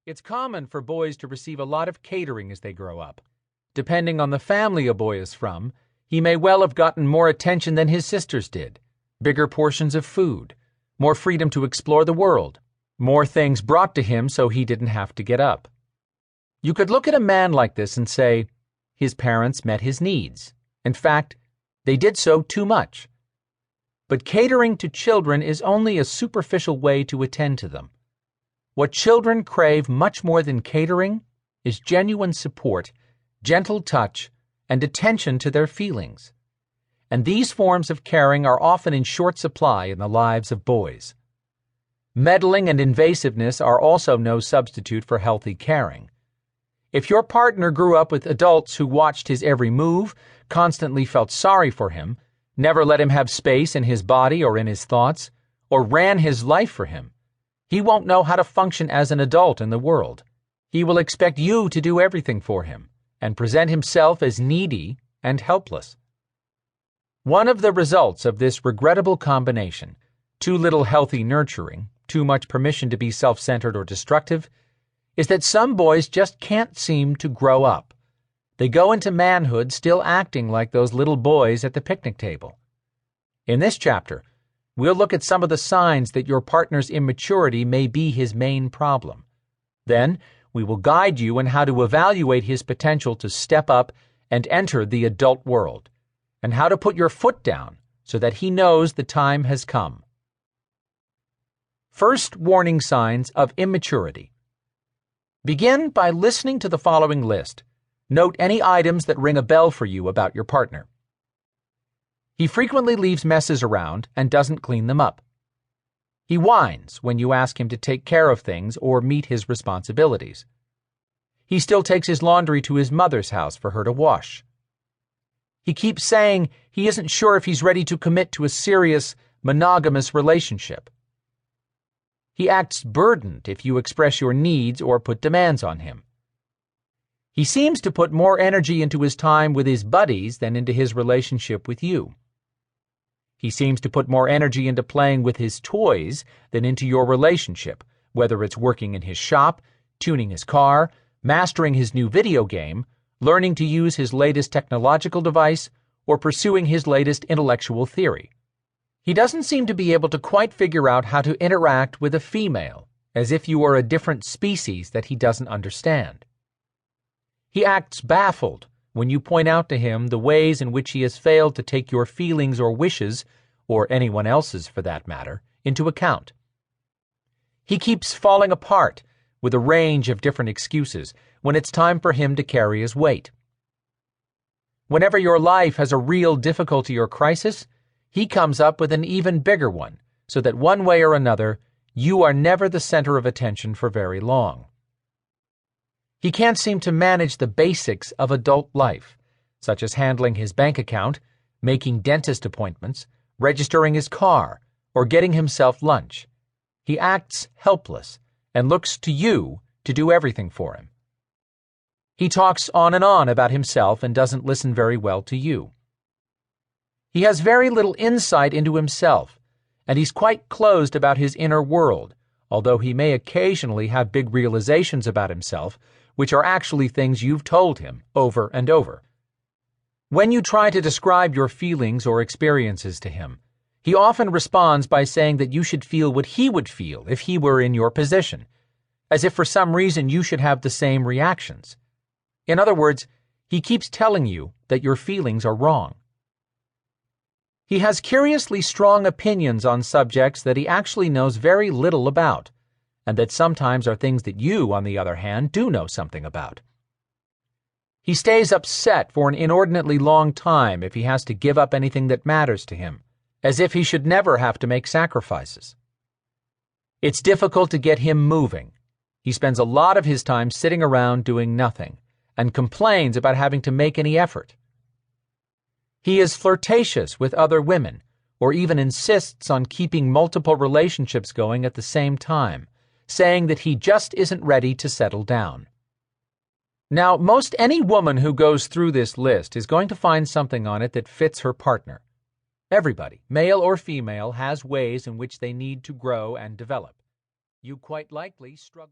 It's common for boys to receive a lot of catering as they grow up. Depending on the family a boy is from, he may well have gotten more attention than his sisters did, bigger portions of food, more freedom to explore the world, more things brought to him so he didn't have to get up. You could look at a man like this and say, his parents met his needs. In fact, they did so too much. But catering to children is only a superficial way to attend to them. What children crave much more than catering is genuine support, gentle touch, and attention to their feelings. And these forms of caring are often in short supply in the lives of boys. Meddling and invasiveness are also no substitute for healthy caring. If your partner grew up with adults who watched his every move, constantly felt sorry for him, never let him have space in his body or in his thoughts, or ran his life for him, he won't know how to function as an adult in the world. He will expect you to do everything for him and present himself as needy and helpless. One of the results of this regrettable combination, too little healthy nurturing, too much permission to be self-centered or destructive, is that some boys just can't seem to grow up. They go into manhood still acting like those little boys at the picnic table. In this chapter, we'll look at some of the signs that your partner's immaturity may be his main problem. Then, we will guide you in how to evaluate his potential to step up and enter the adult world, and how to put your foot down so that he knows the time has come. First warning signs of immaturity. Begin by listening to the following list. Note any items that ring a bell for you about your partner. He frequently leaves messes around and doesn't clean them up. He whines when you ask him to take care of things or meet his responsibilities. He still takes his laundry to his mother's house for her to wash. He keeps saying he isn't sure if he's ready to commit to a serious, monogamous relationship. He acts burdened if you express your needs or put demands on him. He seems to put more energy into his time with his buddies than into his relationship with you. He seems to put more energy into playing with his toys than into your relationship, whether it's working in his shop, tuning his car, mastering his new video game, learning to use his latest technological device, or pursuing his latest intellectual theory. He doesn't seem to be able to quite figure out how to interact with a female, as if you are a different species that he doesn't understand. He acts baffled when you point out to him the ways in which he has failed to take your feelings or wishes, or anyone else's for that matter, into account. He keeps falling apart with a range of different excuses when it's time for him to carry his weight. Whenever your life has a real difficulty or crisis, he comes up with an even bigger one, so that one way or another, you are never the center of attention for very long. He can't seem to manage the basics of adult life, such as handling his bank account, making dentist appointments, registering his car, or getting himself lunch. He acts helpless and looks to you to do everything for him. He talks on and on about himself and doesn't listen very well to you. He has very little insight into himself, and he's quite closed about his inner world, although he may occasionally have big realizations about himself, which are actually things you've told him over and over. When you try to describe your feelings or experiences to him, he often responds by saying that you should feel what he would feel if he were in your position, as if for some reason you should have the same reactions. In other words, he keeps telling you that your feelings are wrong. He has curiously strong opinions on subjects that he actually knows very little about, and that sometimes are things that you, on the other hand, do know something about. He stays upset for an inordinately long time if he has to give up anything that matters to him, as if he should never have to make sacrifices. It's difficult to get him moving. He spends a lot of his time sitting around doing nothing, and complains about having to make any effort. He is flirtatious with other women, or even insists on keeping multiple relationships going at the same time, saying that he just isn't ready to settle down. Now, most any woman who goes through this list is going to find something on it that fits her partner. Everybody, male or female, has ways in which they need to grow and develop. You quite likely struggle